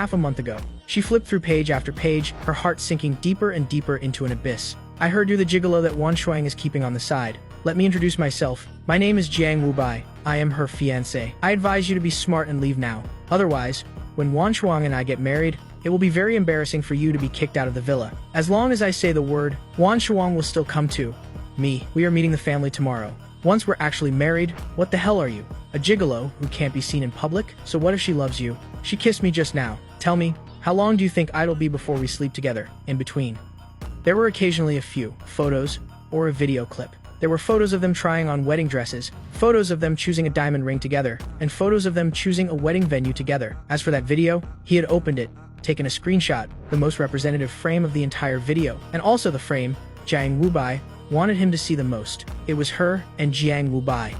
half a month ago. She flipped through page after page, her heart sinking deeper and deeper into an abyss. I heard you're the gigolo that Wan Shuang is keeping on the side. Let me introduce myself. My name is Jiang Wubai. I am her fiancé. I advise you to be smart and leave now. Otherwise, when Wan Shuang and I get married, it will be very embarrassing for you to be kicked out of the villa. As long as I say the word, Wan Shuang will still come to me. We are meeting the family tomorrow. Once we're actually married, what the hell are you? A gigolo who can't be seen in public? So what if she loves you? She kissed me just now. Tell me, how long do you think it'll be before we sleep together, in between? There were occasionally a few photos or a video clip. There were photos of them trying on wedding dresses, photos of them choosing a diamond ring together, and photos of them choosing a wedding venue together. As for that video, he had opened it, taken a screenshot, the most representative frame of the entire video, and also the frame Jiang Wubai wanted him to see the most. It was her and Jiang Wubai,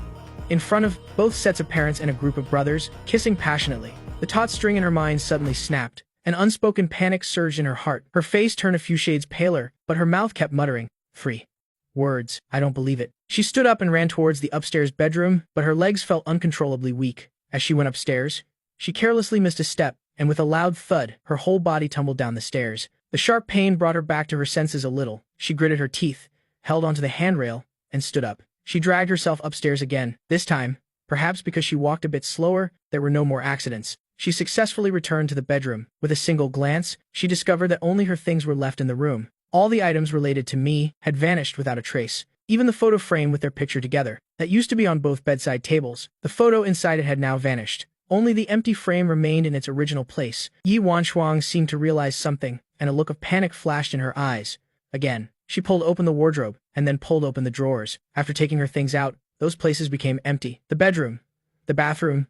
in front of both sets of parents and a group of brothers, kissing passionately. The taut string in her mind suddenly snapped. An unspoken panic surged in her heart. Her face turned a few shades paler, but her mouth kept muttering, "Free. Words. I don't believe it." She stood up and ran towards the upstairs bedroom, but her legs felt uncontrollably weak. As she went upstairs, she carelessly missed a step, and with a loud thud, her whole body tumbled down the stairs. The sharp pain brought her back to her senses a little. She gritted her teeth, held onto the handrail, and stood up. She dragged herself upstairs again. This time, perhaps because she walked a bit slower, there were no more accidents. She successfully returned to the bedroom. With a single glance, she discovered that only her things were left in the room. All the items related to me had vanished without a trace. Even the photo frame with their picture together, that used to be on both bedside tables. The photo inside it had now vanished. Only the empty frame remained in its original place. Yi Wanshuang seemed to realize something, and a look of panic flashed in her eyes. Again, she pulled open the wardrobe, and then pulled open the drawers. After taking her things out, those places became empty. The bedroom, the bathroom,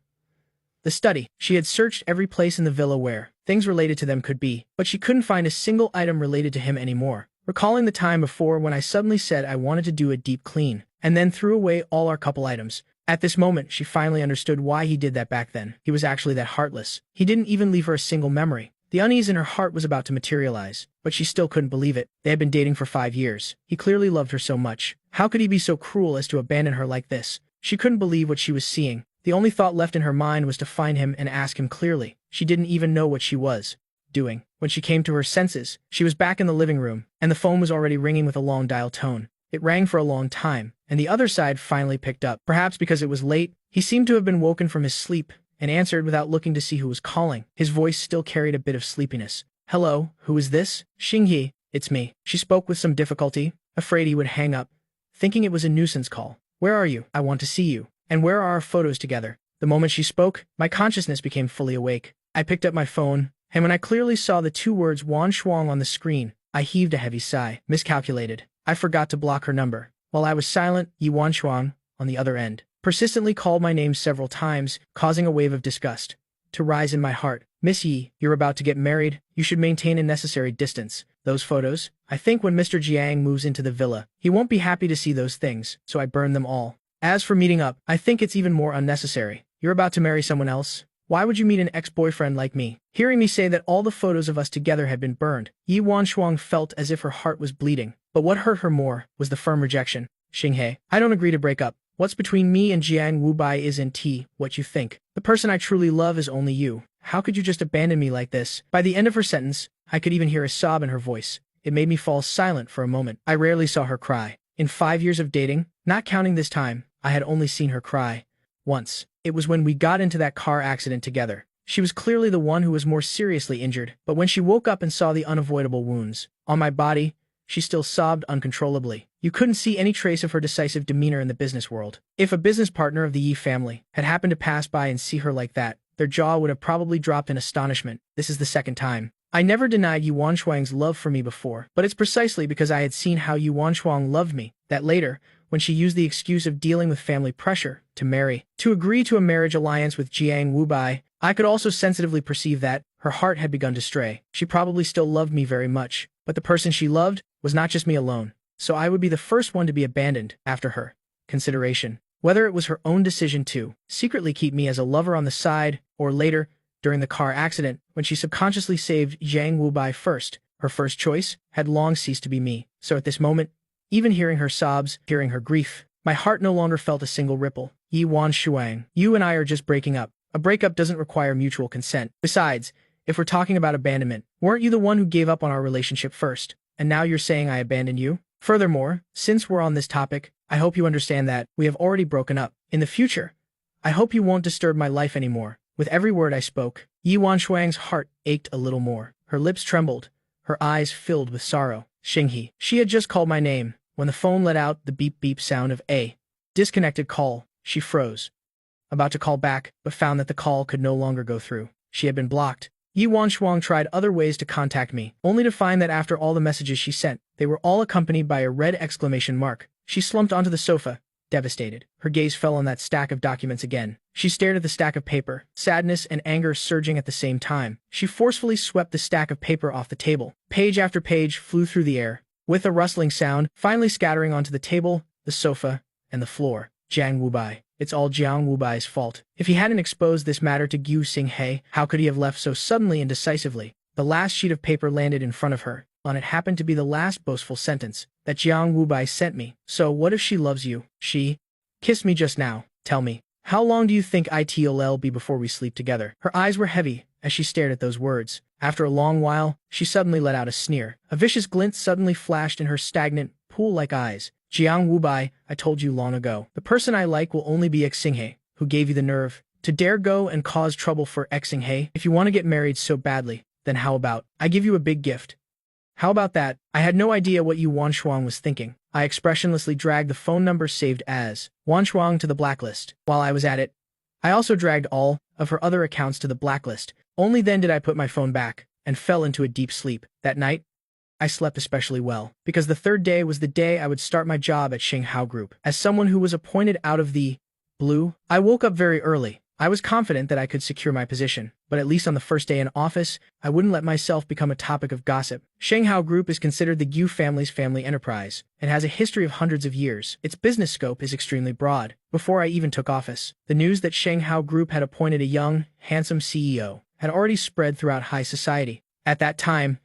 the study. She had searched every place in the villa where things related to them could be, but she couldn't find a single item related to him anymore. Recalling the time before when I suddenly said I wanted to do a deep clean, and then threw away all our couple items. At this moment, she finally understood why he did that back then. He was actually that heartless. He didn't even leave her a single memory. The unease in her heart was about to materialize, but she still couldn't believe it. They had been dating for 5 years. He clearly loved her so much. How could he be so cruel as to abandon her like this? She couldn't believe what she was seeing. The only thought left in her mind was to find him and ask him clearly. She didn't even know what she was doing. When she came to her senses, she was back in the living room, and the phone was already ringing with a long dial tone. It rang for a long time, and the other side finally picked up. Perhaps because it was late, he seemed to have been woken from his sleep, and answered without looking to see who was calling. His voice still carried a bit of sleepiness. "Hello, who is this?" "Xingyi, it's me." She spoke with some difficulty, afraid he would hang up, thinking it was a nuisance call. "Where are you? I want to see you. And where are our photos together?" The moment she spoke, my consciousness became fully awake. I picked up my phone, and when I clearly saw the 2 words Wan Shuang on the screen, I heaved a heavy sigh. Miscalculated. I forgot to block her number. While I was silent, Yi Wan Shuang, on the other end, persistently called my name several times, causing a wave of disgust to rise in my heart. "Miss Yi, you're about to get married. You should maintain a necessary distance. Those photos? I think when Mr. Jiang moves into the villa, he won't be happy to see those things, so I burned them all. As for meeting up, I think it's even more unnecessary. You're about to marry someone else. Why would you meet an ex-boyfriend like me?" Hearing me say that all the photos of us together had been burned, Yi Wanshuang felt as if her heart was bleeding. But what hurt her more was the firm rejection. "Xinghe, I don't agree to break up. What's between me and Jiang Wubai isn't what you think. The person I truly love is only you. How could you just abandon me like this?" By the end of her sentence, I could even hear a sob in her voice. It made me fall silent for a moment. I rarely saw her cry. In 5 years of dating, not counting this time, I had only seen her cry once. It was when we got into that car accident together. She was clearly the one who was more seriously injured, but when she woke up and saw the unavoidable wounds on my body, she still sobbed uncontrollably. You couldn't see any trace of her decisive demeanor in the business world. If a business partner of the Yi family had happened to pass by and see her like that, their jaw would have probably dropped in astonishment. This is the second time. I never denied Yi Wanshuang's love for me before, but it's precisely because I had seen how Yi Wanshuang loved me that later, when she used the excuse of dealing with family pressure to agree to a marriage alliance with Jiang Wubai, I could also sensitively perceive that her heart had begun to stray. She probably still loved me very much, but the person she loved was not just me alone, so I would be the first one to be abandoned after her consideration. Whether it was her own decision to secretly keep me as a lover on the side, or later, during the car accident, when she subconsciously saved Jiang Wubai first, her first choice had long ceased to be me. So at this moment, even hearing her sobs, hearing her grief, my heart no longer felt a single ripple. "Yi Wanshuang, you and I are just breaking up. A breakup doesn't require mutual consent. Besides, If we're talking about abandonment, weren't you the one who gave up on our relationship first, and now you're saying I abandoned you? Furthermore, since we're on this topic, I hope you understand that we have already broken up. In the future, I hope you won't disturb my life anymore. With every word I spoke, Yi Wanshuang's heart ached a little more. Her lips trembled, her eyes filled with sorrow. Xinghe. She had just called my name. When the phone let out the beep-beep sound of a disconnected call, she froze, about to call back, but found that the call could no longer go through. She had been blocked. Yi Wanshuang tried other ways to contact me, only to find that after all the messages she sent, they were all accompanied by a red exclamation mark. She slumped onto the sofa, devastated. Her gaze fell on that stack of documents again. She stared at the stack of paper, sadness and anger surging at the same time. She forcefully swept the stack of paper off the table. Page after page flew through the air, with a rustling sound, finally scattering onto the table, the sofa, and the floor. Jiang Wubai. It's all Jiang Wubai's fault. If he hadn't exposed this matter to Gu Xinghe, how could he have left so suddenly and decisively? The last sheet of paper landed in front of her. On it happened to be the last boastful sentence that Jiang Wubai sent me. So what if she loves you? She kissed me just now. Tell me, how long do you think it'll be before we sleep together? Her eyes were heavy as she stared at those words. After a long while, she suddenly let out a sneer. A vicious glint suddenly flashed in her stagnant, pool-like eyes. Jiang Wubai, I told you long ago. The person I like will only be Xinghe. Who gave you the nerve to dare go and cause trouble for Xinghe? If you want to get married so badly, then how about I give you a big gift? How about that? I had no idea what Yi Wanshuang was thinking. I expressionlessly dragged the phone number saved as Wanshuang to the blacklist. While I was at it, I also dragged all of her other accounts to the blacklist. Only then did I put my phone back and fell into a deep sleep. That night, I slept especially well, because the third day was the day I would start my job at Xinghao Group. As someone who was appointed out of the blue, I woke up very early. I was confident that I could secure my position, but at least on the first day in office, I wouldn't let myself become a topic of gossip. Xinghao Group is considered the Gu family's family enterprise. It has a history of hundreds of years. Its business scope is extremely broad. Before I even took office, the news that Xinghao Group had appointed a young, handsome CEO had already spread throughout high society. At that time,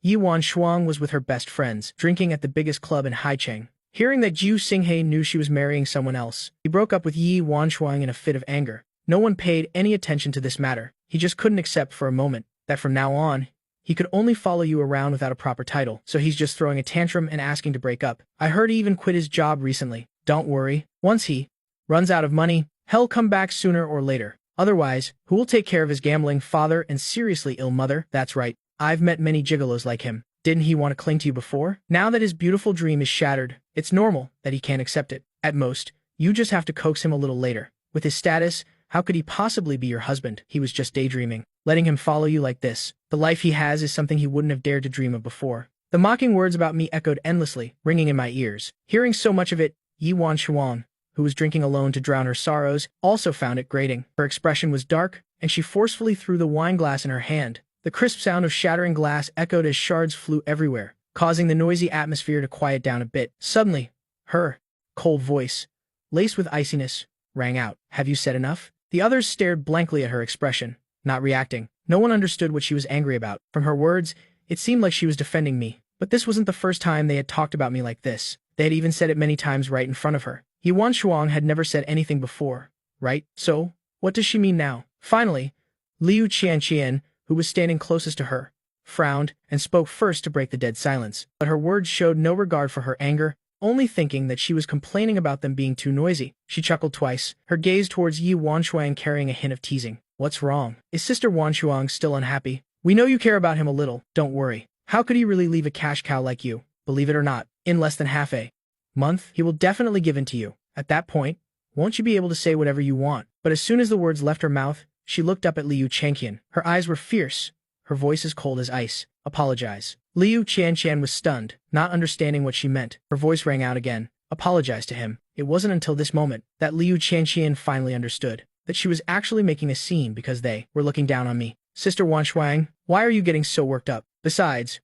Yi Wanshuang was with her best friends, drinking at the biggest club in Haicheng. Hearing that Gu Xinghe knew she was marrying someone else, he broke up with Yi Wanshuang in a fit of anger. No one paid any attention to this matter. He just couldn't accept for a moment that from now on, he could only follow you around without a proper title, so he's just throwing a tantrum and asking to break up. I heard he even quit his job recently. Don't worry. Once he runs out of money, he'll come back sooner or later. Otherwise, who will take care of his gambling father and seriously ill mother? That's right. I've met many gigolos like him. Didn't he want to cling to you before? Now that his beautiful dream is shattered, it's normal that he can't accept it. At most, you just have to coax him a little later. With his status, how could he possibly be your husband? He was just daydreaming. Letting him follow you like this. The life he has is something he wouldn't have dared to dream of before. The mocking words about me echoed endlessly, ringing in my ears. Hearing so much of it, Yi Wanshuang, who was drinking alone to drown her sorrows, also found it grating. Her expression was dark, and she forcefully threw the wine glass in her hand. The crisp sound of shattering glass echoed as shards flew everywhere, causing the noisy atmosphere to quiet down a bit. Suddenly, her cold voice, laced with iciness, rang out. Have you said enough? The others stared blankly at her expression, not reacting. No one understood what she was angry about. From her words, it seemed like she was defending me. But this wasn't the first time they had talked about me like this. They had even said it many times right in front of her. Yi Wanshuang had never said anything before, right? So, what does she mean now? Finally, Liu Qianqian, who was standing closest to her, frowned and spoke first to break the dead silence. But her words showed no regard for her anger, only thinking that she was complaining about them being too noisy. She chuckled twice, her gaze towards Yi Wanshuang carrying a hint of teasing. What's wrong? Is Sister Wanshuang still unhappy? We know you care about him a little, don't worry. How could he really leave a cash cow like you? Believe it or not, in less than half a month, he will definitely give in to you. At that point, won't you be able to say whatever you want? But as soon as the words left her mouth, she looked up at Liu Qianqian. Her eyes were fierce, her voice as cold as ice. Apologize. Liu Qianqian was stunned, not understanding what she meant. Her voice rang out again. Apologize to him. It wasn't until this moment that Liu Qianqian finally understood that she was actually making a scene because they were looking down on me. Sister Wanshuang, why are you getting so worked up? Besides,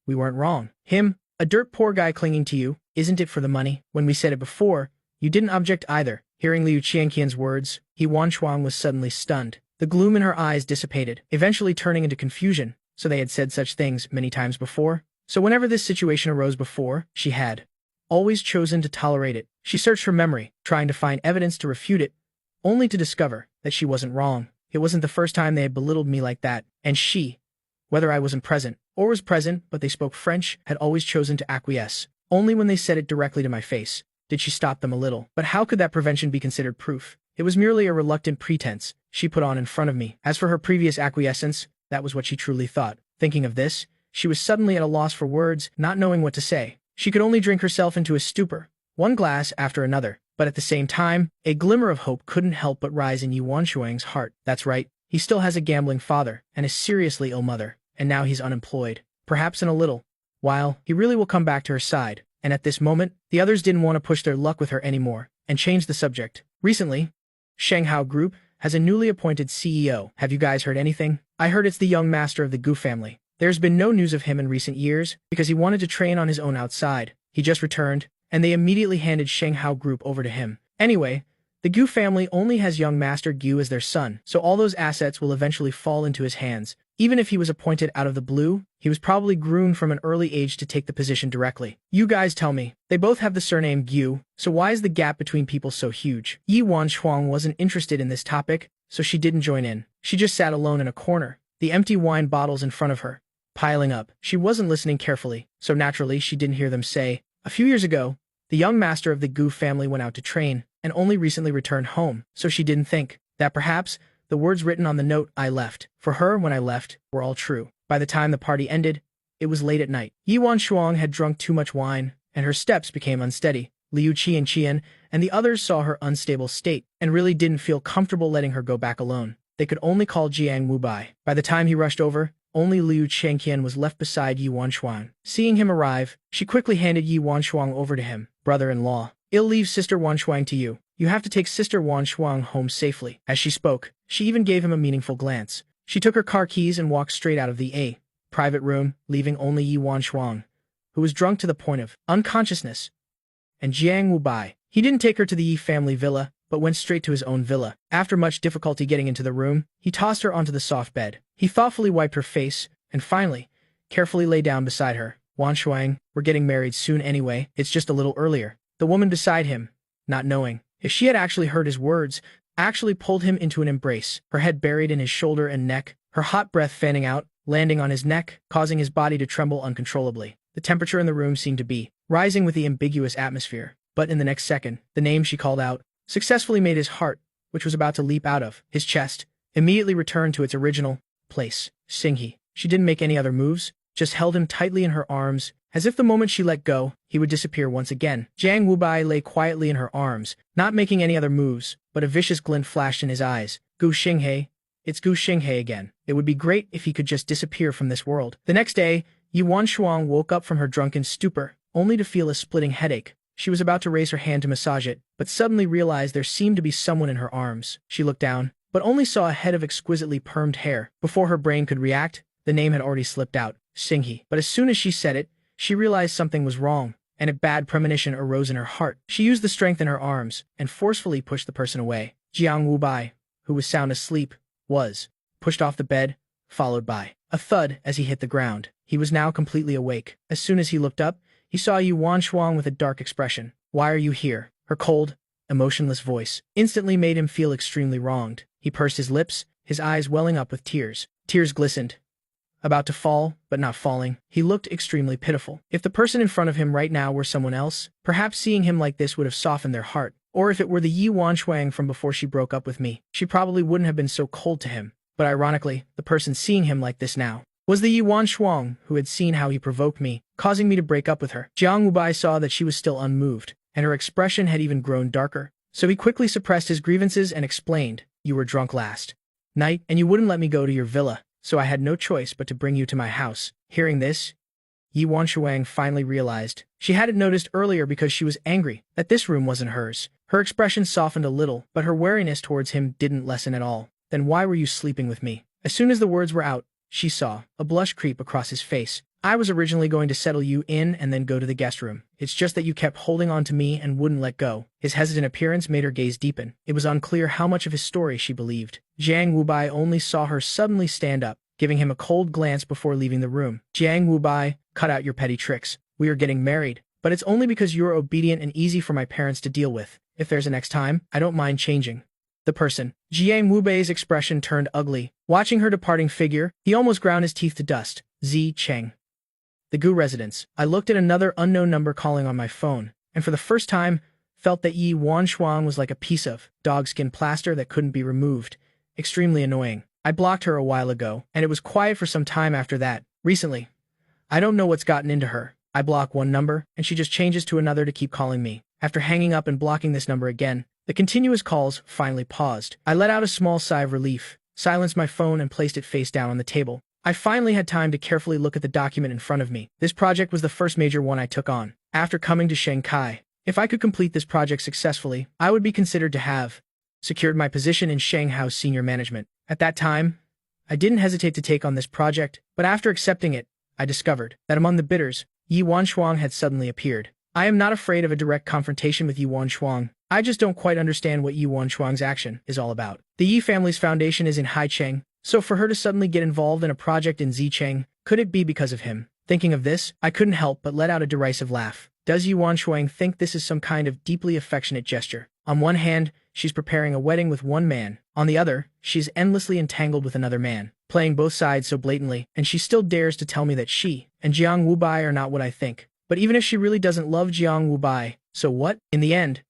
we weren't wrong. Him, a dirt poor guy clinging to you, isn't it for the money? When we said it before, you didn't object either. Hearing Liu Qianqian's words, Yi Wanshuang was suddenly stunned. The gloom in her eyes dissipated, eventually turning into confusion. So they had said such things many times before. So whenever this situation arose before, she had always chosen to tolerate it. She searched her memory, trying to find evidence to refute it, only to discover that she wasn't wrong. It wasn't the first time they had belittled me like that, and she, whether I wasn't present or was present but they spoke French, had always chosen to acquiesce. Only when they said it directly to my face did she stop them a little. But how could that prevention be considered proof? It was merely a reluctant pretense she put on in front of me. As for her previous acquiescence, that was what she truly thought. Thinking of this, she was suddenly at a loss for words, not knowing what to say. She could only drink herself into a stupor, one glass after another. But at the same time, a glimmer of hope couldn't help but rise in Yi Wanshuang's heart. That's right, he still has a gambling father and a seriously ill mother, and now he's unemployed. Perhaps in a little while, he really will come back to her side. And at this moment, the others didn't want to push their luck with her anymore and change the subject. Recently, Shanghao Group has a newly appointed CEO. Have you guys heard anything? I heard it's the young master of the Gu family. There's been no news of him in recent years because he wanted to train on his own outside. He just returned, and they immediately handed Shanghao Group over to him. Anyway, the Gu family only has young Master Gu as their son, so all those assets will eventually fall into his hands. Even if he was appointed out of the blue, he was probably groomed from an early age to take the position directly. You guys tell me. They both have the surname Gu, so why is the gap between people so huge? Yi Wanshuang wasn't interested in this topic, so she didn't join in. She just sat alone in a corner, the empty wine bottles in front of her, piling up. She wasn't listening carefully, so naturally she didn't hear them say, "A few years ago, the young master of the Gu family went out to train, and only recently returned home," so she didn't think that perhaps the words written on the note "I left" for her when I left were all true. By the time the party ended, it was late at night. Yi Wanshuang had drunk too much wine, and her steps became unsteady. Liu Qian and the others saw her unstable state and really didn't feel comfortable letting her go back alone. They could only call Jiang Wubai. By the time he rushed over, only Liu Qian was left beside Yi Wanshuang. Seeing him arrive, she quickly handed Yi Wanshuang over to him. "Brother-in-law, I'll leave Sister Wanshuang to you. You have to take Sister Wanshuang home safely." As she spoke, she even gave him a meaningful glance. She took her car keys and walked straight out of the private room, leaving only Yi Wanshuang, who was drunk to the point of unconsciousness, and Jiang Wubai. He didn't take her to the Yi family villa, but went straight to his own villa. After much difficulty getting into the room, he tossed her onto the soft bed. He thoughtfully wiped her face, and finally, carefully lay down beside her. "Wanshuang, we're getting married soon anyway, it's just a little earlier." The woman beside him, not knowing if she had actually heard his words, actually pulled him into an embrace, her head buried in his shoulder and neck, her hot breath fanning out, landing on his neck, causing his body to tremble uncontrollably. The temperature in the room seemed to be rising with the ambiguous atmosphere, but in the next second, the name she called out successfully made his heart, which was about to leap out of his chest, immediately return to its original place. Singhi. She didn't make any other moves, just held him tightly in her arms, as if the moment she let go, he would disappear once again. Jiang Wubai lay quietly in her arms, not making any other moves, but a vicious glint flashed in his eyes. Gu Xinghe. It's Gu Xinghe again. It would be great if he could just disappear from this world. The next day, Yi Wanshuang woke up from her drunken stupor, only to feel a splitting headache. She was about to raise her hand to massage it, but suddenly realized there seemed to be someone in her arms. She looked down, but only saw a head of exquisitely permed hair. Before her brain could react, the name had already slipped out. Singhi. But as soon as she said it, she realized something was wrong, and a bad premonition arose in her heart. She used the strength in her arms and forcefully pushed the person away. Jiang Wubai, who was sound asleep, was pushed off the bed, followed by a thud as he hit the ground. He was now completely awake. As soon as he looked up, he saw Yi Wanshuang with a dark expression. "Why are you here?" Her cold, emotionless voice instantly made him feel extremely wronged. He pursed his lips, his eyes welling up with tears. Tears glistened, about to fall, but not falling. He looked extremely pitiful. If the person in front of him right now were someone else, perhaps seeing him like this would have softened their heart. Or if it were the Yi Wanshuang from before she broke up with me, she probably wouldn't have been so cold to him. But ironically, the person seeing him like this now was the Yi Wanshuang who had seen how he provoked me, causing me to break up with her. Jiang Wubai saw that she was still unmoved, and her expression had even grown darker. So he quickly suppressed his grievances and explained, "You were drunk last night, and you wouldn't let me go to your villa, so I had no choice but to bring you to my house." Hearing this, Yi Wanshuang finally realized she hadn't noticed earlier because she was angry that this room wasn't hers. Her expression softened a little, but her wariness towards him didn't lessen at all. "Then why were you sleeping with me?" As soon as the words were out, she saw a blush creep across his face. "I was originally going to settle you in and then go to the guest room. It's just that you kept holding on to me and wouldn't let go." His hesitant appearance made her gaze deepen. It was unclear how much of his story she believed. Jiang Wubai only saw her suddenly stand up, giving him a cold glance before leaving the room. "Jiang Wubai, cut out your petty tricks. We are getting married, but it's only because you're obedient and easy for my parents to deal with. If there's a next time, I don't mind changing." The person. Jiang Wubei's expression turned ugly. Watching her departing figure, he almost ground his teeth to dust. Zi Cheng. The Gu residence. I looked at another unknown number calling on my phone, and for the first time, felt that Yi Wanshuang was like a piece of dogskin plaster that couldn't be removed. Extremely annoying. I blocked her a while ago, and it was quiet for some time after that. Recently. I don't know what's gotten into her. I block one number, and she just changes to another to keep calling me. After hanging up and blocking this number again, the continuous calls finally paused. I let out a small sigh of relief, silenced my phone and placed it face down on the table. I finally had time to carefully look at the document in front of me. This project was the first major one I took on. After coming to Shanghai, if I could complete this project successfully, I would be considered to have secured my position in Shanghai's senior management. At that time, I didn't hesitate to take on this project, but after accepting it, I discovered that among the bidders, Yi Wanshuang had suddenly appeared. I am not afraid of a direct confrontation with Yi Wanshuang. I just don't quite understand what Yi Wanshuang's action is all about. The Yi family's foundation is in Haicheng, so for her to suddenly get involved in a project in Zicheng, could it be because of him? Thinking of this, I couldn't help but let out a derisive laugh. Does Yi Wanshuang think this is some kind of deeply affectionate gesture? On one hand, she's preparing a wedding with one man. On the other, she's endlessly entangled with another man, playing both sides so blatantly, and she still dares to tell me that she and Jiang Wubai are not what I think. But even if she really doesn't love Jiang Wubai, so what? In the end,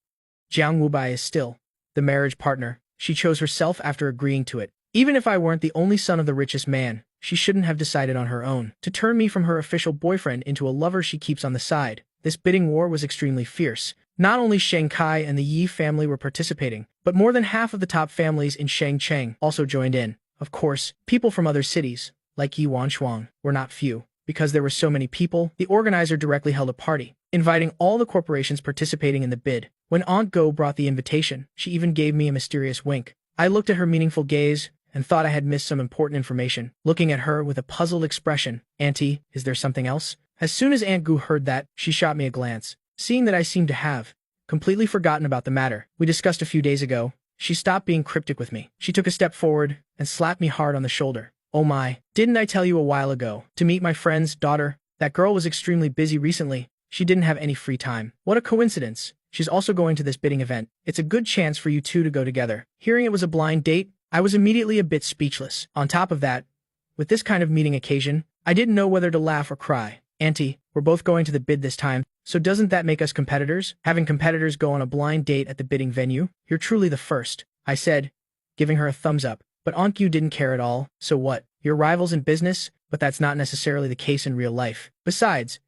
Jiang Wubai is still the marriage partner she chose herself after agreeing to it. Even if I weren't the only son of the richest man, she shouldn't have decided on her own to turn me from her official boyfriend into a lover she keeps on the side. This bidding war was extremely fierce. Not only Shanghai and the Yi family were participating, but more than half of the top families in Shangcheng also joined in. Of course, people from other cities, like Yi Wanshuang, were not few. Because there were so many people, the organizer directly held a party, inviting all the corporations participating in the bid. When Aunt Go brought the invitation, she even gave me a mysterious wink. I looked at her meaningful gaze and thought I had missed some important information. Looking at her with a puzzled expression, "Auntie, is there something else?" As soon as Aunt Gu heard that, she shot me a glance. Seeing that I seemed to have completely forgotten about the matter we discussed a few days ago, she stopped being cryptic with me. She took a step forward and slapped me hard on the shoulder. "Oh my, didn't I tell you a while ago to meet my friend's daughter? That girl was extremely busy recently. She didn't have any free time." What a coincidence. She's also going to this bidding event. It's a good chance for you two to go together. Hearing it was a blind date, I was immediately a bit speechless. On top of that, with this kind of meeting occasion, I didn't know whether to laugh or cry. "Auntie, we're both going to the bid this time, so doesn't that make us competitors? Having competitors go on a blind date at the bidding venue? You're truly the first," I said, giving her a thumbs up. But Aunt Gu didn't care at all. "So what? You're rivals in business, but that's not necessarily the case in real life. Besides,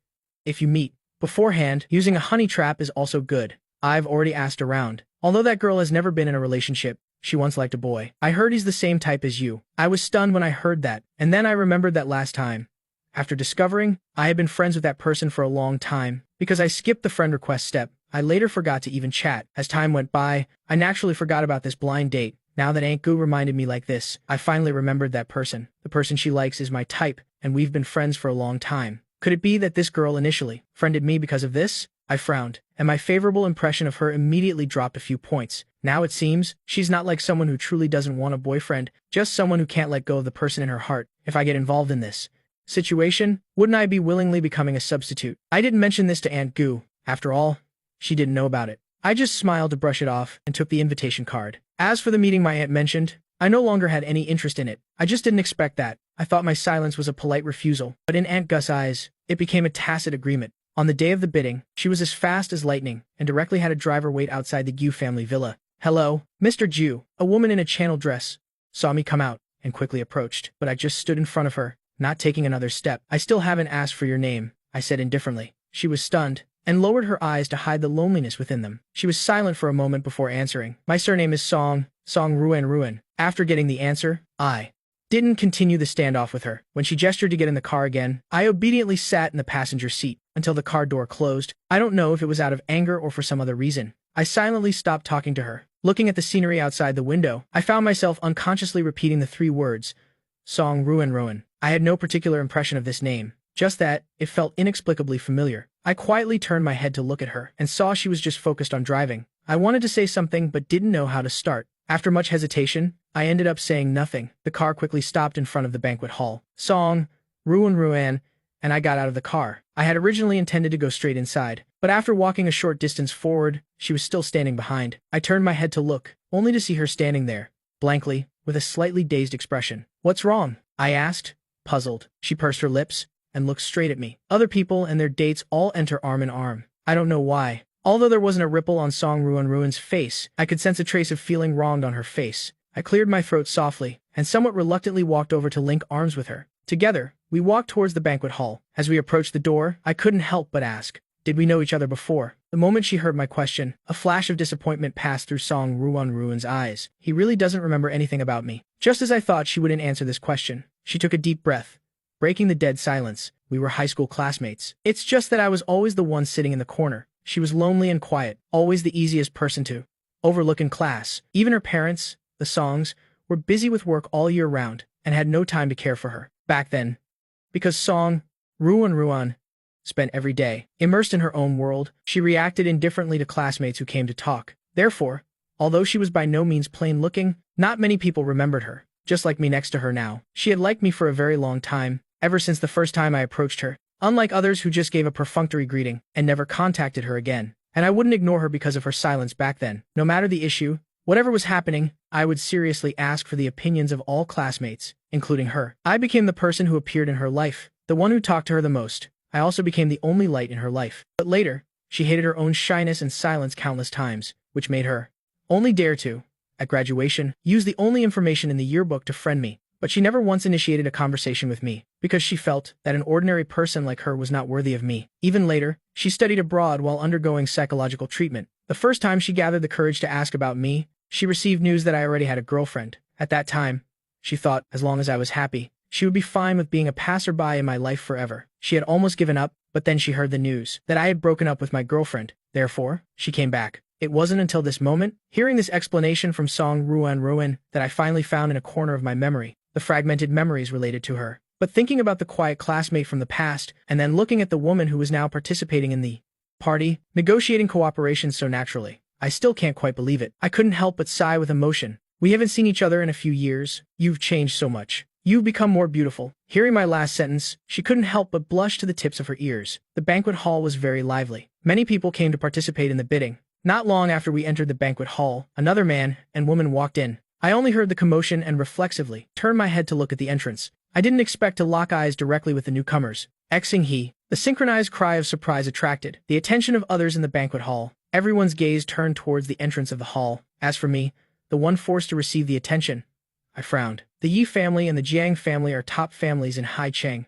if you meet beforehand, using a honey trap is also good. I've already asked around. Although that girl has never been in a relationship, she once liked a boy. I heard he's the same type as you." I was stunned when I heard that, and then I remembered that last time. After discovering I had been friends with that person for a long time, because I skipped the friend request step, I later forgot to even chat. As time went by, I naturally forgot about this blind date. Now that Aunt Gu reminded me like this, I finally remembered that person. The person she likes is my type, and we've been friends for a long time. Could it be that this girl initially friended me because of this? I frowned, and my favorable impression of her immediately dropped a few points. Now it seems, she's not like someone who truly doesn't want a boyfriend, just someone who can't let go of the person in her heart. If I get involved in this situation, wouldn't I be willingly becoming a substitute? I didn't mention this to Aunt Gu. After all, she didn't know about it. I just smiled to brush it off and took the invitation card. As for the meeting my aunt mentioned, I no longer had any interest in it. I just didn't expect that. I thought my silence was a polite refusal, but in Aunt Gu's eyes, it became a tacit agreement. On the day of the bidding, she was as fast as lightning and directly had a driver wait outside the Gu family villa. "Hello, Mr. Ju." A woman in a channel dress saw me come out and quickly approached, but I just stood in front of her, not taking another step. "I still haven't asked for your name," I said indifferently. She was stunned and lowered her eyes to hide the loneliness within them. She was silent for a moment before answering. "My surname is Song Ruan. After getting the answer, I didn't continue the standoff with her. When she gestured to get in the car again, I obediently sat in the passenger seat until the car door closed. I don't know if it was out of anger or for some other reason. I silently stopped talking to her. Looking at the scenery outside the window, I found myself unconsciously repeating the three words, Song Ruan. I had no particular impression of this name, just that it felt inexplicably familiar. I quietly turned my head to look at her and saw she was just focused on driving. I wanted to say something but didn't know how to start. After much hesitation, I ended up saying nothing. The car quickly stopped in front of the banquet hall. Song Ruan, and I got out of the car. I had originally intended to go straight inside, but after walking a short distance forward, she was still standing behind. I turned my head to look, only to see her standing there, blankly, with a slightly dazed expression. "What's wrong?" I asked, puzzled. She pursed her lips and looked straight at me. Other people and their dates all enter arm in arm. I don't know why. Although there wasn't a ripple on Song Ruan's face, I could sense a trace of feeling wronged on her face. I cleared my throat softly, and somewhat reluctantly walked over to link arms with her. Together, we walked towards the banquet hall. As we approached the door, I couldn't help but ask, "Did we know each other before?" The moment she heard my question, a flash of disappointment passed through Song Ruan's eyes. He really doesn't remember anything about me. Just as I thought she wouldn't answer this question, she took a deep breath, breaking the dead silence. "We were high school classmates. It's just that I was always the one sitting in the corner. She was lonely and quiet, always the easiest person to overlook in class. Even her parents, the Songs, were busy with work all year round and had no time to care for her. Back then, because Song Ruan spent every day immersed in her own world, she reacted indifferently to classmates who came to talk. Therefore, although she was by no means plain-looking, not many people remembered her, just like me next to her now. She had liked me for a very long time, ever since the first time I approached her, unlike others who just gave a perfunctory greeting and never contacted her again. And I wouldn't ignore her because of her silence back then. No matter the issue, whatever was happening, I would seriously ask for the opinions of all classmates, including her. I became the person who appeared in her life, the one who talked to her the most. I also became the only light in her life. But later, she hated her own shyness and silence countless times, which made her only dare to, at graduation, use the only information in the yearbook to friend me. But she never once initiated a conversation with me, because she felt that an ordinary person like her was not worthy of me. Even later, she studied abroad while undergoing psychological treatment. The first time she gathered the courage to ask about me, she received news that I already had a girlfriend. At that time, she thought, as long as I was happy, she would be fine with being a passerby in my life forever. She had almost given up, but then she heard the news that I had broken up with my girlfriend. Therefore, she came back. It wasn't until this moment, hearing this explanation from Song Ruan, that I finally found in a corner of my memory the fragmented memories related to her. But thinking about the quiet classmate from the past, and then looking at the woman who was now participating in the party, negotiating cooperation so naturally, I still can't quite believe it. I couldn't help but sigh with emotion. "We haven't seen each other in a few years. You've changed so much. You've become more beautiful." Hearing my last sentence, she couldn't help but blush to the tips of her ears. The banquet hall was very lively. Many people came to participate in the bidding. Not long after we entered the banquet hall, another man and woman walked in. I only heard the commotion and reflexively turned my head to look at the entrance. I didn't expect to lock eyes directly with the newcomers. Xing he. The synchronized cry of surprise attracted the attention of others in the banquet hall. Everyone's gaze turned towards the entrance of the hall. As for me, the one forced to receive the attention, I frowned. The Yi family and the Jiang family are top families in Haicheng.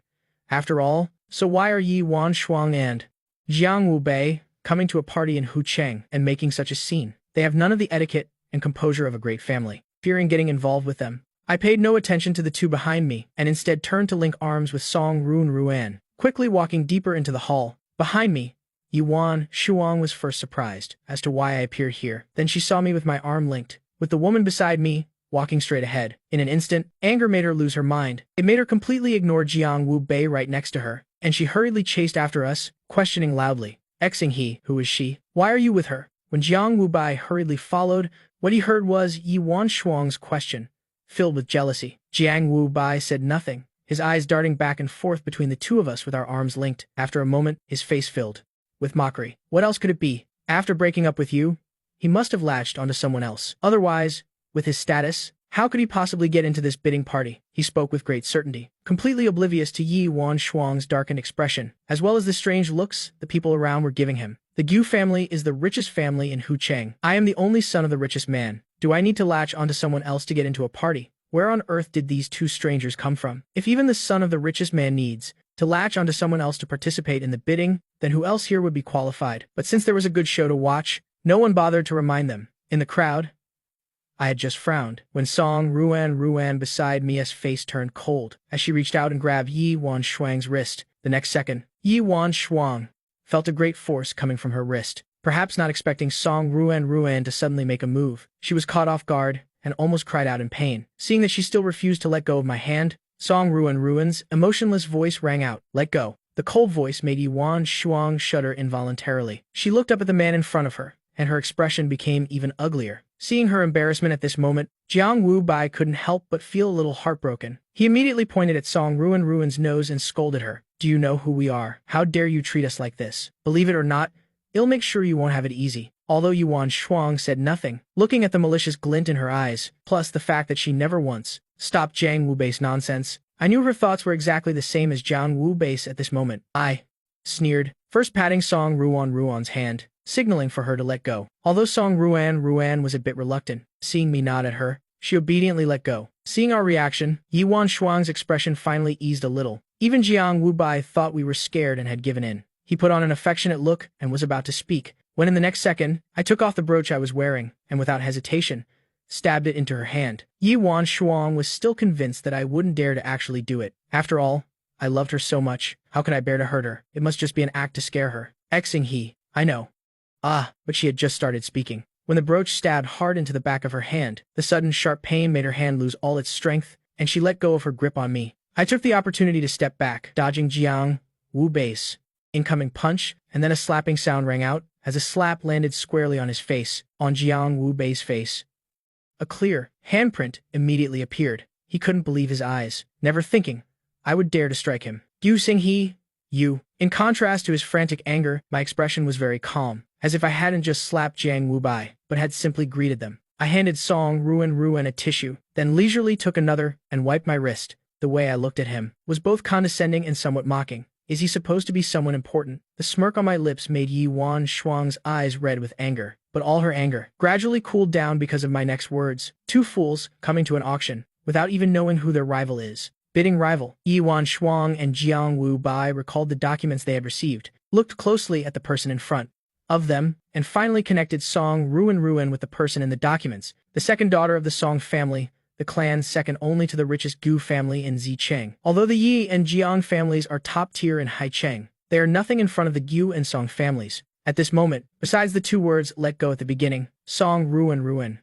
After all, so why are Yi Wanshuang and Jiang Wubei coming to a party in Hucheng and making such a scene? They have none of the etiquette and composure of a great family. Fearing getting involved with them, I paid no attention to the two behind me and instead turned to link arms with Song Ruan, quickly walking deeper into the hall. Behind me, Yi Wanshuang was first surprised as to why I appeared here. Then she saw me with my arm linked, with the woman beside me, walking straight ahead. In an instant, anger made her lose her mind. It made her completely ignore Jiang Wubei right next to her, and she hurriedly chased after us, questioning loudly, "Xing he, who is she? Why are you with her?" When Jiang Wubei hurriedly followed, what he heard was Yi Wanshuang's question, filled with jealousy. Jiang Wubei said nothing, his eyes darting back and forth between the two of us with our arms linked. After a moment, his face filled with mockery. What else could it be? After breaking up with you, he must have latched onto someone else. Otherwise, with his status, how could he possibly get into this bidding party? He spoke with great certainty, completely oblivious to Yi Wanshuang's darkened expression, as well as the strange looks the people around were giving him. The Gu family is the richest family in Hucheng. I am the only son of the richest man. Do I need to latch onto someone else to get into a party? Where on earth did these two strangers come from? If even the son of the richest man needs to latch onto someone else to participate in the bidding, then who else here would be qualified? But since there was a good show to watch, no one bothered to remind them. In the crowd, I had just frowned, when Song Ruan beside me's face turned cold, as she reached out and grabbed Yi Wanshuang's wrist. The next second, Yi Wanshuang felt a great force coming from her wrist. Perhaps not expecting Song Ruan to suddenly make a move, she was caught off guard and almost cried out in pain. Seeing that she still refused to let go of my hand, Song Ruan's emotionless voice rang out, "Let go." The cold voice made Yi Wanshuang shudder involuntarily. She looked up at the man in front of her, and her expression became even uglier. Seeing her embarrassment at this moment, Jiang Wubei couldn't help but feel a little heartbroken. He immediately pointed at Song Ruan's nose and scolded her. "Do you know who we are? How dare you treat us like this? Believe it or not, it'll make sure you won't have it easy." although Yuan Shuang said nothing, looking at the malicious glint in her eyes, plus the fact that she never once stopped Jiang Wubei's nonsense. I knew her thoughts were exactly the same as Jiang Wubei's at this moment. I sneered, first patting Song Ruan's hand, signaling for her to let go. Although Song Ruan was a bit reluctant, seeing me nod at her, she obediently let go. Seeing our reaction, Yuan Shuang's expression finally eased a little. Even Jiang Wubai thought we were scared and had given in. He put on an affectionate look and was about to speak, when in the next second, I took off the brooch I was wearing, and without hesitation, stabbed it into her hand. Yuan Shuang was still convinced that I wouldn't dare to actually do it. After all, I loved her so much. How could I bear to hurt her? It must just be an act to scare her. Xing he. I know. Ah, but she had just started speaking. When the brooch stabbed hard into the back of her hand, the sudden sharp pain made her hand lose all its strength, and she let go of her grip on me. I took the opportunity to step back, dodging Jiang Wubei's incoming punch, and then a slapping sound rang out, as a slap landed squarely on his face, on Jiang Wubei's face. A clear handprint immediately appeared. He couldn't believe his eyes, never thinking I would dare to strike him. You Xing he, you. In contrast to his frantic anger, my expression was very calm, as if I hadn't just slapped Jiang Wubai, but had simply greeted them. I handed Song Ruan a tissue, then leisurely took another and wiped my wrist. The way I looked at him was both condescending and somewhat mocking. Is he supposed to be someone important? The smirk on my lips made Yuan Shuang's eyes red with anger, but all her anger gradually cooled down because of my next words. Two fools coming to an auction, without even knowing who their rival is. Bidding rival. Yuan Shuang and Jiang Wubai recalled the documents they had received, looked closely at the person in front of them, and finally connected Song Ruan with the person in the documents, the second daughter of the Song family, the clan second only to the richest Gu family in Zicheng. Although the Yi and Jiang families are top tier in Haicheng, they are nothing in front of the Gu and Song families. At this moment, besides the two words let go at the beginning, Song Ruan,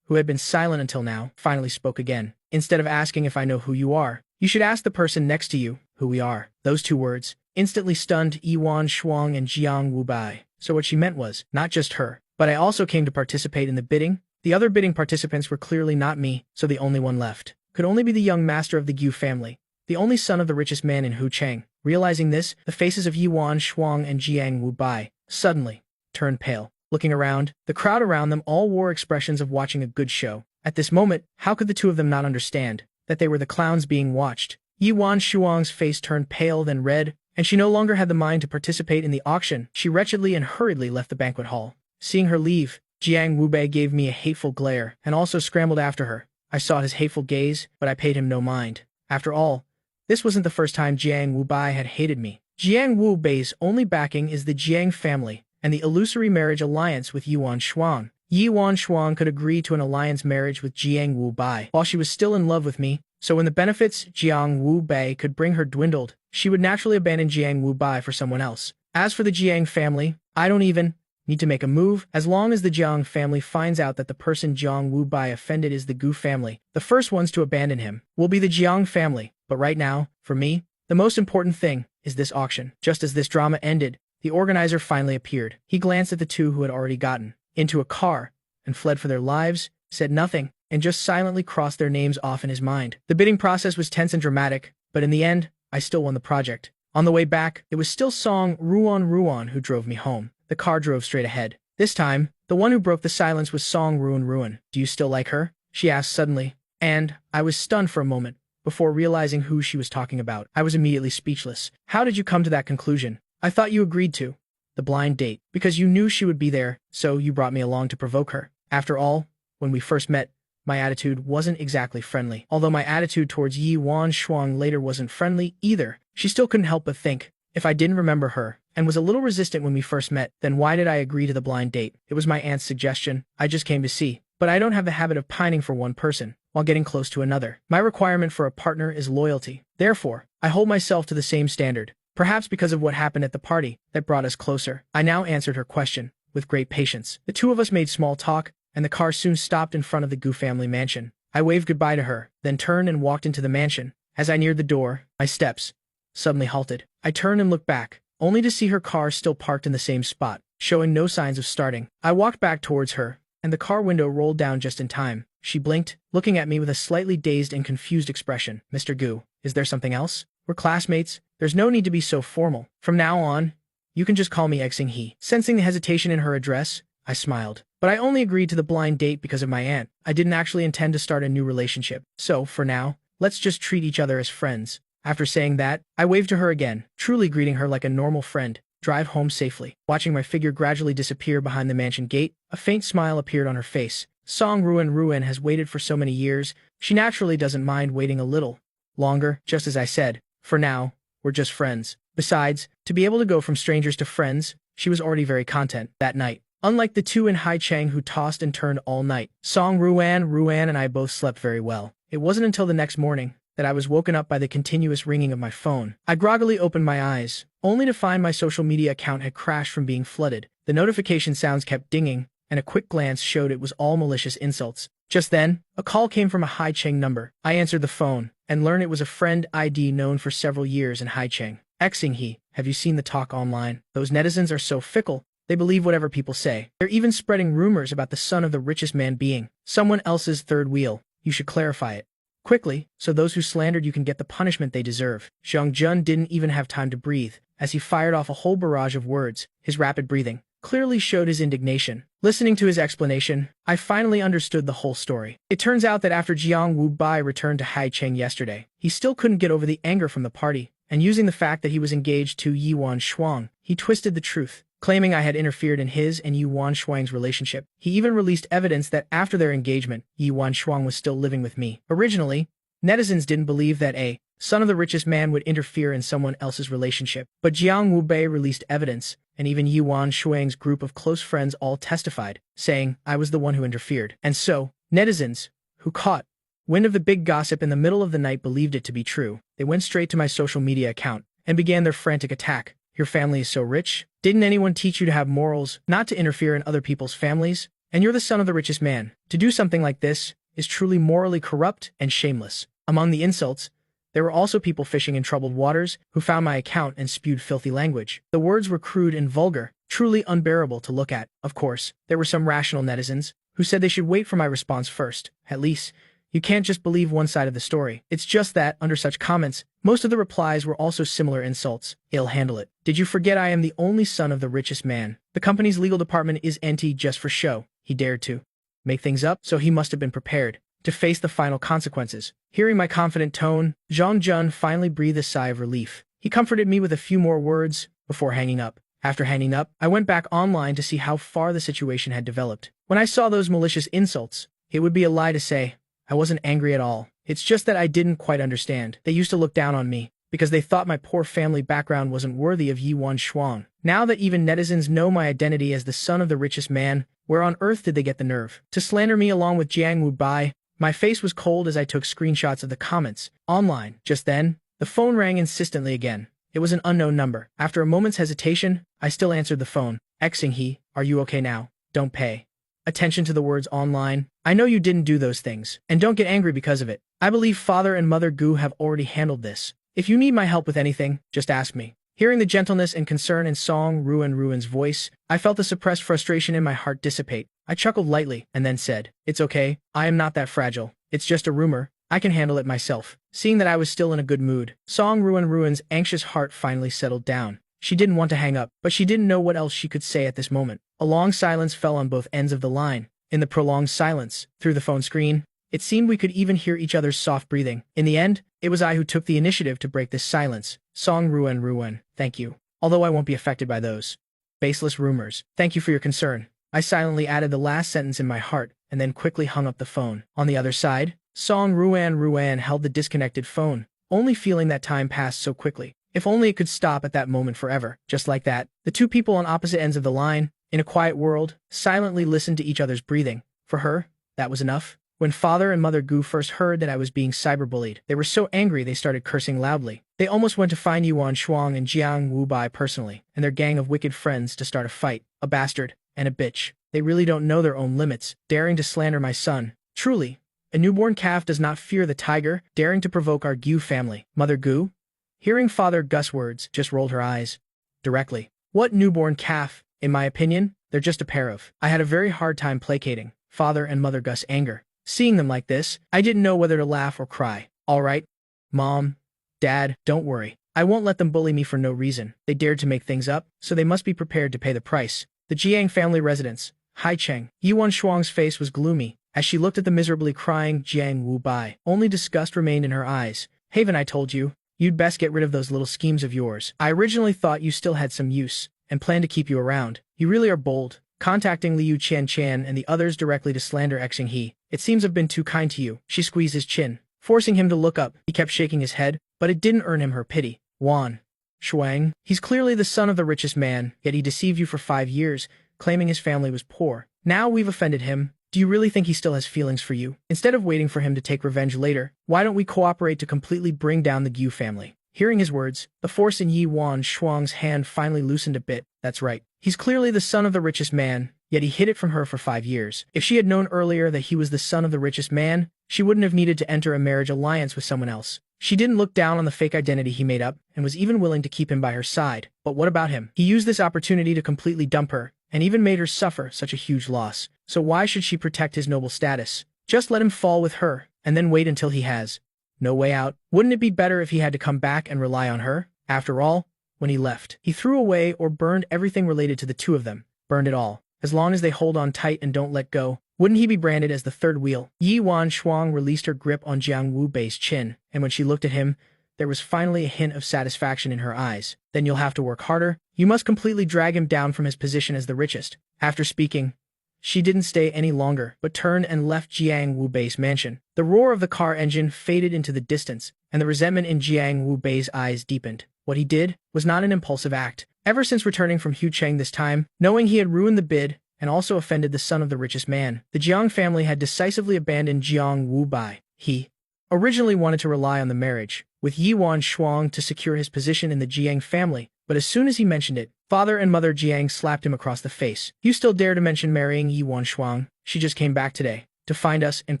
who had been silent until now, finally spoke again. Instead of asking if I know who you are, you should ask the person next to you who we are. Those two words instantly stunned Yuan Shuang and Jiang Wubai. So what she meant was, not just her, but I also came to participate in the bidding. The other bidding participants were clearly not me, so the only one left could only be the young master of the Gu family, the only son of the richest man in Hucheng. Realizing this, the faces of Yuan Shuang and Jiang Wubai suddenly turned pale. Looking around, the crowd around them all wore expressions of watching a good show. At this moment, how could the two of them not understand that they were the clowns being watched? Yuan Shuang's face turned pale then red, and she no longer had the mind to participate in the auction. She wretchedly and hurriedly left the banquet hall. Seeing her leave, Jiang Wubei gave me a hateful glare and also scrambled after her. I saw his hateful gaze, but I paid him no mind. After all, this wasn't the first time Jiang Wubai had hated me. Jiang Wubei's only backing is the Jiang family and the illusory marriage alliance with Yuan Shuang. Yuan Shuang could agree to an alliance marriage with Jiang Wubai while she was still in love with me, so when the benefits Jiang Wubei could bring her dwindled, she would naturally abandon Jiang Wubai for someone else. As for the Jiang family, I don't even need to make a move. As long as the Jiang family finds out that the person Jiang Wubai offended is the Gu family, the first ones to abandon him will be the Jiang family. But right now, for me, the most important thing is this auction. Just as this drama ended, the organizer finally appeared. He glanced at the two who had already gotten into a car and fled for their lives, said nothing, and just silently crossed their names off in his mind. The bidding process was tense and dramatic, but in the end, I still won the project. On the way back, it was still Song Ruan who drove me home. The car drove straight ahead. This time, the one who broke the silence was Song Ruan. Do you still like her? She asked suddenly, and I was stunned for a moment, before realizing who she was talking about. I was immediately speechless. How did you come to that conclusion? I thought you agreed to the blind date, because you knew she would be there, so you brought me along to provoke her. After all, when we first met, my attitude wasn't exactly friendly. Although my attitude towards Yuan Shuang later wasn't friendly either, she still couldn't help but think, if I didn't remember her, and was a little resistant when we first met, then why did I agree to the blind date? It was my aunt's suggestion. I just came to see. But I don't have the habit of pining for one person, while getting close to another. My requirement for a partner is loyalty. Therefore, I hold myself to the same standard. Perhaps because of what happened at the party that brought us closer. I now answered her question with great patience. The two of us made small talk, and the car soon stopped in front of the Gu family mansion. I waved goodbye to her, then turned and walked into the mansion. As I neared the door, my steps suddenly halted. I turned and looked back, only to see her car still parked in the same spot, showing no signs of starting. I walked back towards her, and the car window rolled down just in time. She blinked, looking at me with a slightly dazed and confused expression. Mr. Gu, is there something else? We're classmates. There's no need to be so formal. From now on, you can just call me Xing he. Sensing the hesitation in her address, I smiled. But I only agreed to the blind date because of my aunt. I didn't actually intend to start a new relationship. So, for now, let's just treat each other as friends. After saying that, I waved to her again, truly greeting her like a normal friend. Drive home safely. Watching my figure gradually disappear behind the mansion gate, a faint smile appeared on her face. Song Ruan has waited for so many years, she naturally doesn't mind waiting a little longer, just as I said. For now, we're just friends. Besides, to be able to go from strangers to friends, she was already very content that night. Unlike the two in Haicheng who tossed and turned all night, Song Ruan and I both slept very well. It wasn't until the next morning that I was woken up by the continuous ringing of my phone. I groggily opened my eyes, only to find my social media account had crashed from being flooded. The notification sounds kept dinging, and a quick glance showed it was all malicious insults. Just then, a call came from a Haicheng number. I answered the phone, and learned it was a friend ID known for several years in Haicheng. Xing he, have you seen the talk online? Those netizens are so fickle, they believe whatever people say. They're even spreading rumors about the son of the richest man being someone else's third wheel. You should clarify it quickly, so those who slandered you can get the punishment they deserve. Zhang Jun didn't even have time to breathe, as he fired off a whole barrage of words. His rapid breathing clearly showed his indignation. Listening to his explanation, I finally understood the whole story. It turns out that after Jiang Wubai returned to Haicheng yesterday, he still couldn't get over the anger from the party, and using the fact that he was engaged to Yuan Shuang, he twisted the truth, claiming I had interfered in his and Yuan Shuang's relationship. He even released evidence that after their engagement, Yuan Shuang was still living with me. Originally, netizens didn't believe that a son of the richest man would interfere in someone else's relationship, but Jiang Wubei released evidence, and even Yuan Shuang's group of close friends all testified, saying I was the one who interfered. And so, netizens, who caught wind of the big gossip in the middle of the night, believed it to be true. They went straight to my social media account and began their frantic attack. Your family is so rich? Didn't anyone teach you to have morals, not to interfere in other people's families? And you're the son of the richest man. To do something like this is truly morally corrupt and shameless. Among the insults, there were also people fishing in troubled waters who found my account and spewed filthy language. The words were crude and vulgar, truly unbearable to look at. Of course, there were some rational netizens who said they should wait for my response first. At least, you can't just believe one side of the story. It's just that, under such comments, most of the replies were also similar insults. He'll handle it. Did you forget I am the only son of the richest man? The company's legal department is NT just for show. He dared to make things up, so he must have been prepared to face the final consequences. Hearing my confident tone, Zhang Jun finally breathed a sigh of relief. He comforted me with a few more words before hanging up. After hanging up, I went back online to see how far the situation had developed. When I saw those malicious insults, it would be a lie to say I wasn't angry at all. It's just that I didn't quite understand. They used to look down on me because they thought my poor family background wasn't worthy of Yuan Shuang. Now that even netizens know my identity as the son of the richest man, where on earth did they get the nerve to slander me along with Jiang Wubai? My face was cold as I took screenshots of the comments online. Just then, the phone rang insistently again. It was an unknown number. After a moment's hesitation, I still answered the phone. Xing he, are you okay now? Don't pay attention to the words online. I know you didn't do those things, and don't get angry because of it. I believe Father and Mother Gu have already handled this. If you need my help with anything, just ask me. Hearing the gentleness and concern in Song Ruan's voice, I felt the suppressed frustration in my heart dissipate. I chuckled lightly, and then said, it's okay, I am not that fragile. It's just a rumor. I can handle it myself. Seeing that I was still in a good mood, Song Ruan's anxious heart finally settled down. She didn't want to hang up, but she didn't know what else she could say at this moment. A long silence fell on both ends of the line. In the prolonged silence, through the phone screen, it seemed we could even hear each other's soft breathing. In the end, it was I who took the initiative to break this silence. Song Ruan, thank you. Although I won't be affected by those baseless rumors. Thank you for your concern. I silently added the last sentence in my heart, and then quickly hung up the phone. On the other side, Song Ruan held the disconnected phone, only feeling that time passed so quickly. If only it could stop at that moment forever. Just like that, the two people on opposite ends of the line, in a quiet world, silently listened to each other's breathing. For her, that was enough. When Father and Mother Gu first heard that I was being cyberbullied, they were so angry they started cursing loudly. They almost went to find Yuan Shuang and Jiang Wubai personally, and their gang of wicked friends to start a fight. A bastard and a bitch. They really don't know their own limits, daring to slander my son. Truly, a newborn calf does not fear the tiger, daring to provoke our Gu family. Mother Gu, hearing Father Gus' words, just rolled her eyes directly. What newborn calf? In my opinion, they're just a pair of. I had a very hard time placating Father and Mother Gus' anger. Seeing them like this, I didn't know whether to laugh or cry. All right, Mom, Dad, don't worry. I won't let them bully me for no reason. They dared to make things up, so they must be prepared to pay the price. The Jiang family residence, Hai Cheng. Yuan Shuang's face was gloomy as she looked at the miserably crying Jiang Wu Bai. Only disgust remained in her eyes. Haven, I told you, you'd best get rid of those little schemes of yours. I originally thought you still had some use and planned to keep you around. You really are bold, contacting Liu Qian and the others directly to slander Xing He. It seems I've been too kind to you. She squeezed his chin, forcing him to look up. He kept shaking his head, but it didn't earn him her pity. Wan Shuang, he's clearly the son of the richest man, yet he deceived you for 5 years, claiming his family was poor. Now we've offended him. Do you really think he still has feelings for you? Instead of waiting for him to take revenge later, why don't we cooperate to completely bring down the Gu family? Hearing his words, the force in Yuan Shuang's hand finally loosened a bit. That's right. He's clearly the son of the richest man, yet he hid it from her for 5 years. If she had known earlier that he was the son of the richest man, she wouldn't have needed to enter a marriage alliance with someone else. She didn't look down on the fake identity he made up, and was even willing to keep him by her side. But what about him? He used this opportunity to completely dump her, and even made her suffer such a huge loss. So why should she protect his noble status? Just let him fall with her, and then wait until he has no way out. Wouldn't it be better if he had to come back and rely on her? After all, when he left, he threw away or burned everything related to the two of them. Burned it all. As long as they hold on tight and don't let go, wouldn't he be branded as the third wheel? Yuan Shuang released her grip on Jiang Wu Bei's chin, and when she looked at him, there was finally a hint of satisfaction in her eyes. Then you'll have to work harder. You must completely drag him down from his position as the richest. After speaking, she didn't stay any longer, but turned and left Jiang Wu Bei's mansion. The roar of the car engine faded into the distance, and the resentment in Jiang Wu Bei's eyes deepened. What he did was not an impulsive act. Ever since returning from Hu Cheng this time, knowing he had ruined the bid, and also offended the son of the richest man, the Jiang family had decisively abandoned Jiang Wu Bai. He originally wanted to rely on the marriage with Yuan Shuang to secure his position in the Jiang family, but as soon as he mentioned it, father and mother Jiang slapped him across the face. You still dare to mention marrying Yuan Shuang? She just came back today to find us and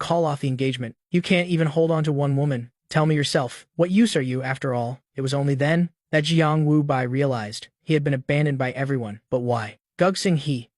call off the engagement. You can't even hold on to one woman. Tell me yourself, what use are you after all? It was only then that Jiang Wu Bai realized he had been abandoned by everyone. But why? Xing He.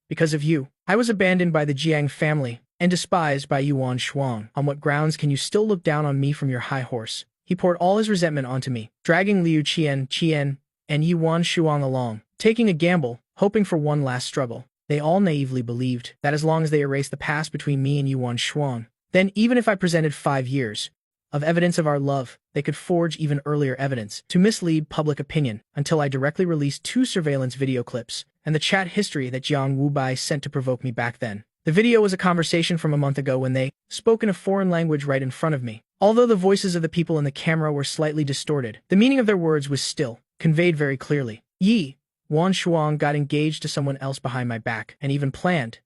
Because of you, I was abandoned by the Jiang family and despised by Yuan Shuang. On what grounds can you still look down on me from your high horse? He poured all his resentment onto me, dragging Liu Qian and Yuan Shuang along, taking a gamble, hoping for one last struggle. They all naively believed that as long as they erased the past between me and Yuan Shuang, then even if I presented 5 years of evidence of our love, they could forge even earlier evidence to mislead public opinion until I directly released 2 surveillance video clips and the chat history that Jiang Wu Bai sent to provoke me back then. The video was a conversation from a month ago when they spoke in a foreign language right in front of me. Although the voices of the people in the camera were slightly distorted, the meaning of their words was still conveyed very clearly. Yuan Shuang got engaged to someone else behind my back and even planned,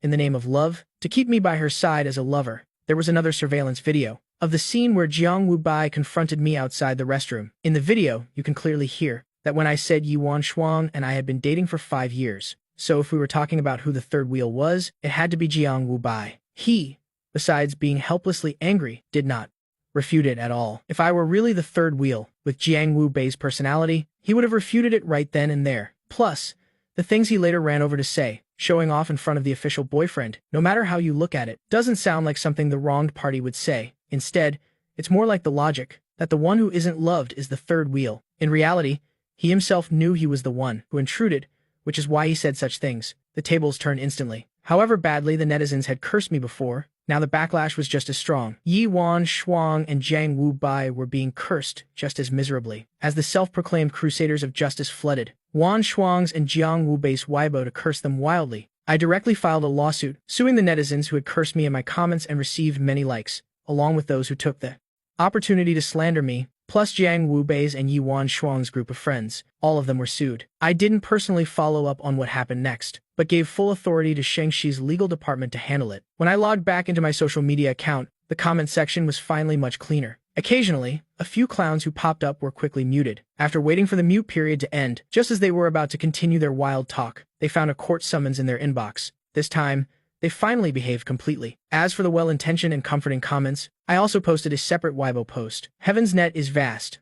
in the name of love, to keep me by her side as a lover. There was another surveillance video of the scene where Jiang Wu Bai confronted me outside the restroom. In the video, you can clearly hear that when I said Yuan Shuang and I had been dating for 5 years. So if we were talking about who the third wheel was, it had to be Jiang Wu Bai. He, besides being helplessly angry, did not refute it at all. If I were really the third wheel, with Jiang Wu Bei's personality, he would have refuted it right then and there. Plus, the things he later ran over to say, showing off in front of the official boyfriend, no matter how you look at it, doesn't sound like something the wronged party would say. Instead, it's more like the logic that the one who isn't loved is the third wheel. In reality, he himself knew he was the one who intruded, which is why he said such things. The tables turned instantly. However badly the netizens had cursed me before, now the backlash was just as strong. Yuan Shuang and Jiang Wu Bai were being cursed just as miserably. As the self-proclaimed crusaders of justice flooded Yuan Shuang's and Jiang Wu Bei's Weibo to curse them wildly, I directly filed a lawsuit, suing the netizens who had cursed me in my comments and received many likes, along with those who took the opportunity to slander me, plus Jiang Wu Bei's and Yuan Shuang's group of friends. All of them were sued. I didn't personally follow up on what happened next, but gave full authority to Shengxi's legal department to handle it. When I logged back into my social media account, the comment section was finally much cleaner. Occasionally, a few clowns who popped up were quickly muted. After waiting for the mute period to end, just as they were about to continue their wild talk, they found a court summons in their inbox. This time, they finally behaved completely. As for the well-intentioned and comforting comments, I also posted a separate Weibo post. Heaven's net is vast.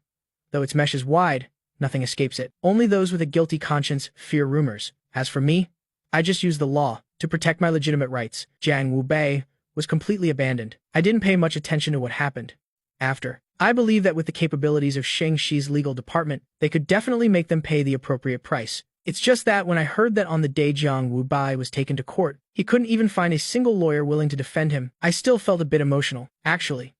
Though its mesh is wide, nothing escapes it. Only those with a guilty conscience fear rumors. As for me, I just used the law to protect my legitimate rights. Jiang Wu Bei was completely abandoned. I didn't pay much attention to what happened after. I believe that with the capabilities of Shengxi's legal department, they could definitely make them pay the appropriate price. It's just that when I heard that on the day Jiang Wubai was taken to court, he couldn't even find a single lawyer willing to defend him, I still felt a bit emotional. Actually,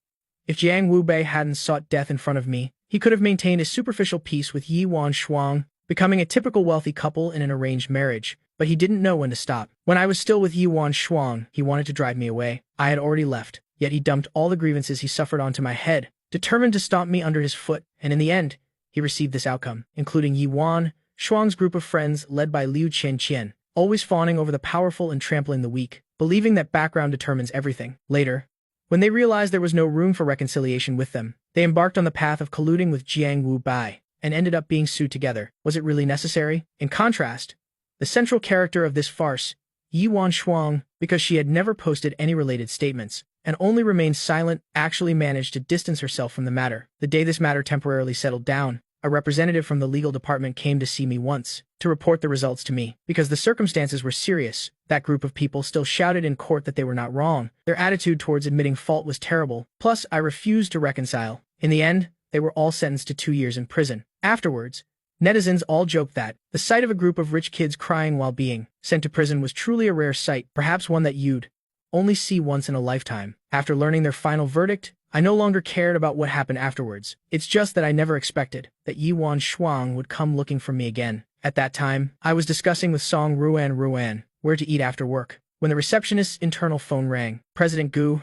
if Jiang Wubei hadn't sought death in front of me, he could have maintained a superficial peace with Yi Wan Shuang, becoming a typical wealthy couple in an arranged marriage, but he didn't know when to stop. When I was still with Yi Wan Shuang, he wanted to drive me away. I had already left, yet he dumped all the grievances he suffered onto my head, determined to stomp me under his foot, and in the end, he received this outcome, including Yi Wan Shuang's group of friends led by Liu Qianqian, always fawning over the powerful and trampling the weak, believing that background determines everything. Later, when they realized there was no room for reconciliation with them, they embarked on the path of colluding with Jiang Wubai, and ended up being sued together. Was it really necessary? In contrast, the central character of this farce, Yi Wan Shuang, because she had never posted any related statements, and only remained silent, actually managed to distance herself from the matter. The day this matter temporarily settled down, a representative from the legal department came to see me once, to report the results to me. Because the circumstances were serious, that group of people still shouted in court that they were not wrong. Their attitude towards admitting fault was terrible, plus I refused to reconcile. In the end, they were all sentenced to 2 years in prison. Afterwards, netizens all joked that the sight of a group of rich kids crying while being sent to prison was truly a rare sight, perhaps one that you'd only see once in a lifetime. After learning their final verdict, I no longer cared about what happened afterwards. It's just that I never expected that Yi Wan Shuang would come looking for me again. At that time, I was discussing with Song Ruan where to eat after work, when the receptionist's internal phone rang. President Gu,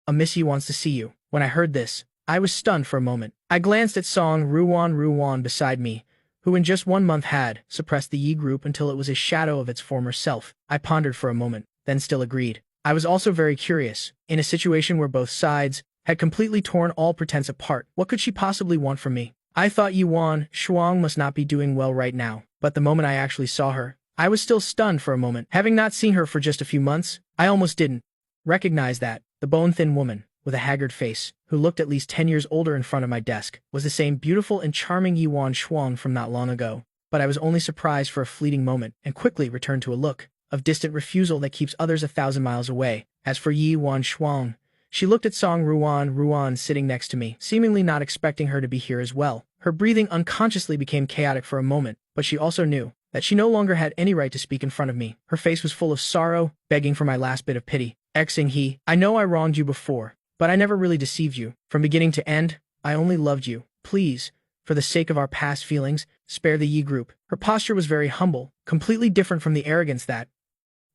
a missy wants to see you. When I heard this, I was stunned for a moment. I glanced at Song Ruan beside me, who in just 1 month had suppressed the Yi group until it was a shadow of its former self. I pondered for a moment, then still agreed. I was also very curious. In a situation where both sides had completely torn all pretense apart, what could she possibly want from me? I thought Yi Wan Shuang must not be doing well right now, but the moment I actually saw her, I was still stunned for a moment. Having not seen her for just a few months, I almost didn't recognize that the bone-thin woman, with a haggard face, who looked at least 10 years older in front of my desk, was the same beautiful and charming Yi Wan Shuang from not long ago. But I was only surprised for a fleeting moment, and quickly returned to a look of distant refusal that keeps others 1,000 miles away. As for Yi Wan Shuang, she looked at Song Ruan sitting next to me, seemingly not expecting her to be here as well. Her breathing unconsciously became chaotic for a moment, but she also knew that she no longer had any right to speak in front of me. Her face was full of sorrow, begging for my last bit of pity. Xing He, I know I wronged you before, but I never really deceived you. From beginning to end, I only loved you. Please, for the sake of our past feelings, spare the Yi group. Her posture was very humble, completely different from the arrogance that,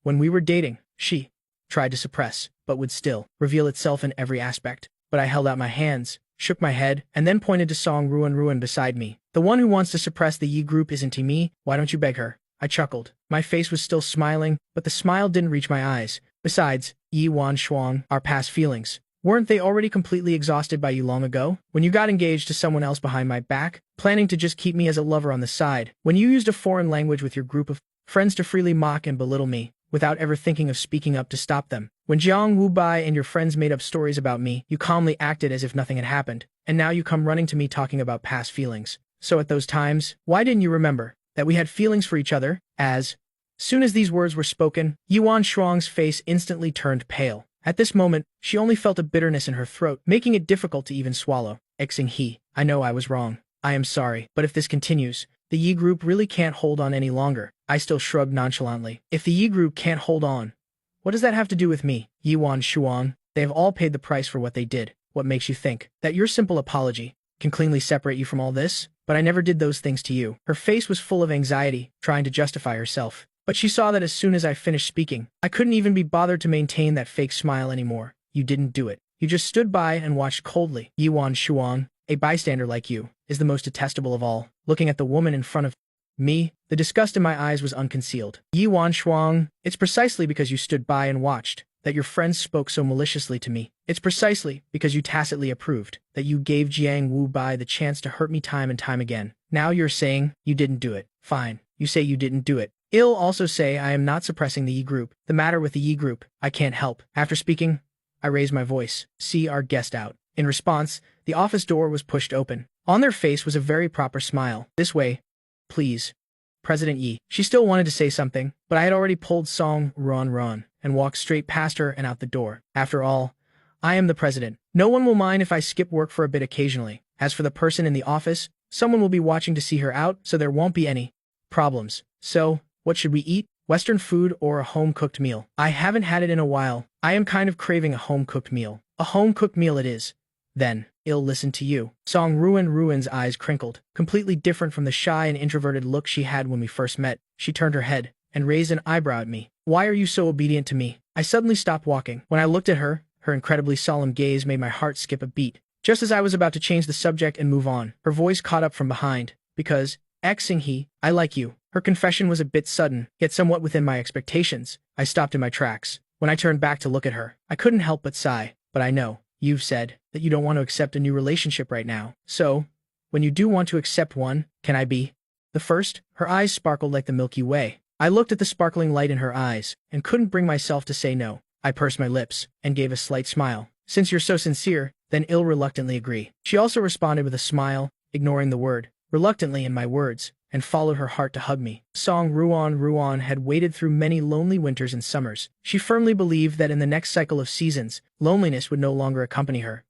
when we were dating, she tried to suppress, but would still reveal itself in every aspect. But I held out my hands, shook my head, and then pointed to Song Ruan beside me. The one who wants to suppress the Yi group isn't me. Why don't you beg her? I chuckled. My face was still smiling, but the smile didn't reach my eyes. Besides, Yi Wan Shuang, our past feelings, weren't they already completely exhausted by you long ago? When you got engaged to someone else behind my back, planning to just keep me as a lover on the side, when you used a foreign language with your group of friends to freely mock and belittle me, without ever thinking of speaking up to stop them. When Jiang Wubai and your friends made up stories about me, you calmly acted as if nothing had happened, and now you come running to me talking about past feelings. So at those times, why didn't you remember that we had feelings for each other? As soon as these words were spoken, Yi Wan Shuang's face instantly turned pale. At this moment, she only felt a bitterness in her throat, making it difficult to even swallow. Xing He, I know I was wrong. I am sorry, but if this continues, the Yi group really can't hold on any longer. I still shrugged nonchalantly. If the Yi group can't hold on, what does that have to do with me? Yi Wan Shuang, they have all paid the price for what they did. What makes you think that your simple apology can cleanly separate you from all this? But I never did those things to you. Her face was full of anxiety, trying to justify herself. But she saw that as soon as I finished speaking, I couldn't even be bothered to maintain that fake smile anymore. You didn't do it. You just stood by and watched coldly. Yi Wan Shuang, a bystander like you, is the most detestable of all. Looking at the woman in front of me, the disgust in my eyes was unconcealed. Yi Wan Shuang, it's precisely because you stood by and watched that your friends spoke so maliciously to me. It's precisely because you tacitly approved that you gave Jiang Wubai the chance to hurt me time and time again. Now you're saying you didn't do it. Fine, you say you didn't do it. I'll also say I am not suppressing the Yi group. The matter with the Yi group, I can't help. After speaking, I raised my voice. See our guest out. In response, the office door was pushed open. On their face was a very proper smile. This way, please. President Yi. She still wanted to say something, but I had already pulled Song Ruan and walked straight past her and out the door. After all, I am the president. No one will mind if I skip work for a bit occasionally. As for the person in the office, someone will be watching to see her out, so there won't be any Problems. So, what should we eat? Western food or a home-cooked meal? I haven't had it in a while. I am kind of craving a home-cooked meal. A home-cooked meal it is. Then, I'll listen to you. Song Ruin's eyes crinkled, completely different from the shy and introverted look she had when we first met. She turned her head and raised an eyebrow at me. Why are you so obedient to me? I suddenly stopped walking. When I looked at her, her incredibly solemn gaze made my heart skip a beat. Just as I was about to change the subject and move on, her voice caught up from behind. Because, Xing-hee, I like you. Her confession was a bit sudden, yet somewhat within my expectations. I stopped in my tracks. When I turned back to look at her, I couldn't help but sigh. But I know, you've said, that you don't want to accept a new relationship right now. So, when you do want to accept one, can I be the first? Her eyes sparkled like the Milky Way. I looked at the sparkling light in her eyes, and couldn't bring myself to say no. I pursed my lips, and gave a slight smile. Since you're so sincere, then I'll reluctantly agree. She also responded with a smile, ignoring the word reluctantly in my words, and followed her heart to hug me. Song Ruan had waited through many lonely winters and summers. She firmly believed that in the next cycle of seasons, loneliness would no longer accompany her.